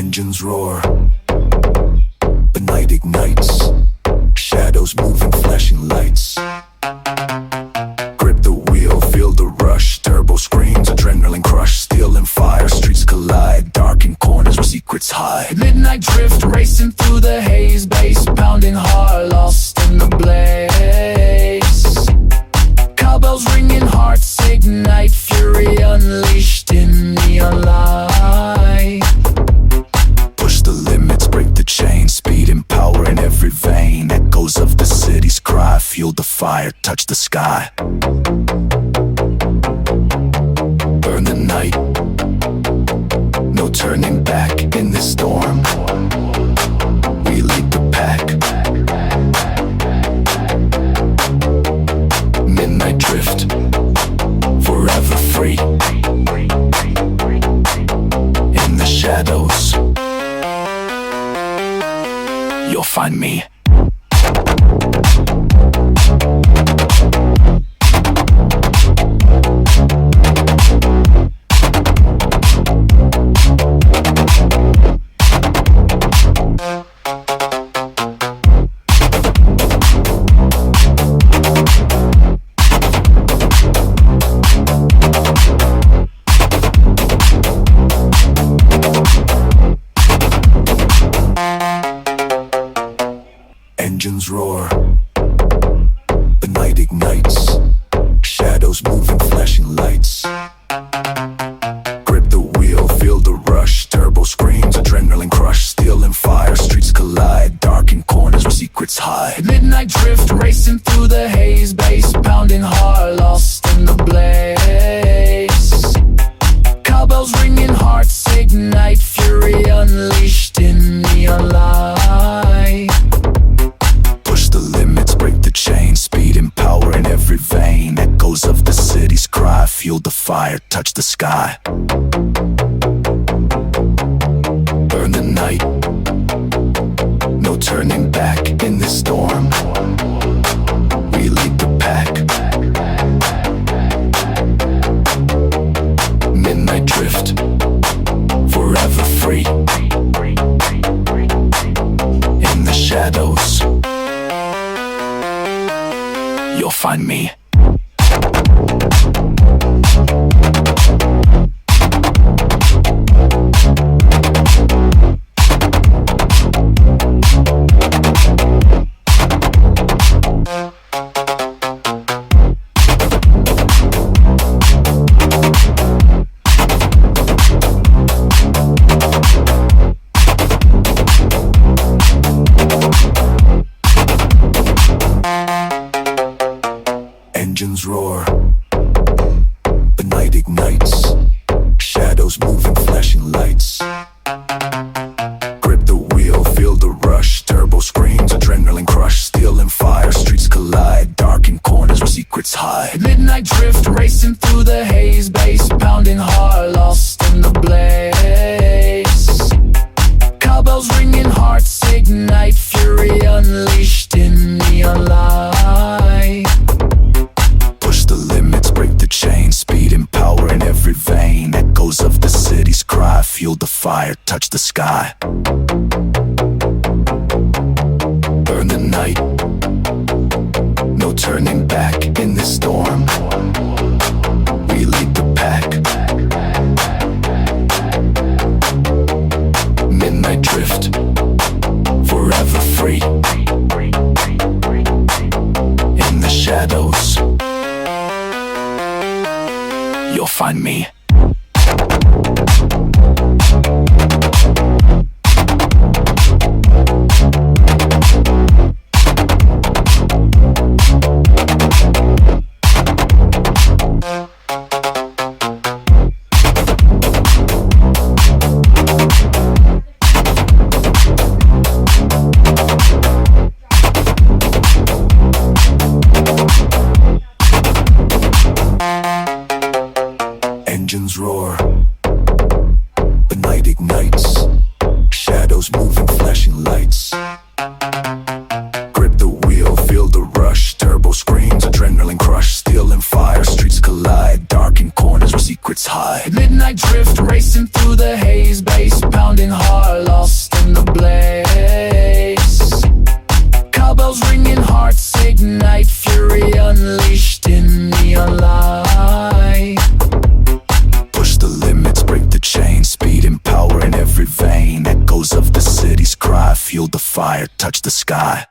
Engines roar, the night ignites, shadows moving, flashing lights. Grip the wheel, feel the rush, turbo screams, adrenaline crush. Steel and fire, streets collide, darkened corners where secrets hide. Midnight drift, racing through the haze, bass pounding hard, lost in the blaze. Cowbells ringing, hearts ignite, fury unleashed in neon light. Push the limits, break the chain, speed and power in every vein. Echoes of the city's cry, fuel the fire, touch the sky. Burn the night, no turning back in this storm. We lead the pack. Midnight drift, forever free. In the shadows, you'll find me. Engines roar, the night ignites, shadows moving, flashing lights. Grip the wheel, feel the rush, turbo screams, adrenaline crush. Steel and fire, streets collide, darkened corners where secrets hide. Midnight drift, racing through the haze, bass pounding hard, lost in the blaze. Cowbells ringing, hearts ignite, fury unleashed in neon light. Push the limits, break the chain, speed and power in every vein. Echoes of the city's cry, fuel the fire, touch the sky. Burn the night, no turning back in this storm. We lead the pack. Midnight drift, forever free. In the shadows, you'll find me. Engines roar, the night ignites, shadows moving, flashing lights. Grip the wheel, feel the rush, turbo screams, adrenaline crush. Steel and fire, streets collide, darkened corners where secrets hide. Midnight drift, racing through the haze, bass pounding hard, lost in the blaze. Cowbells ringing, hearts ignite, fury unleashed in neon light. Chain, speed and power in every vein. Echoes of the city's cry, fuel the fire, touch the sky. Burn the night, no turning back in this storm. We lead the pack. Midnight drift, forever free. In the shadows, you'll find me. fueled the fire, touched the sky.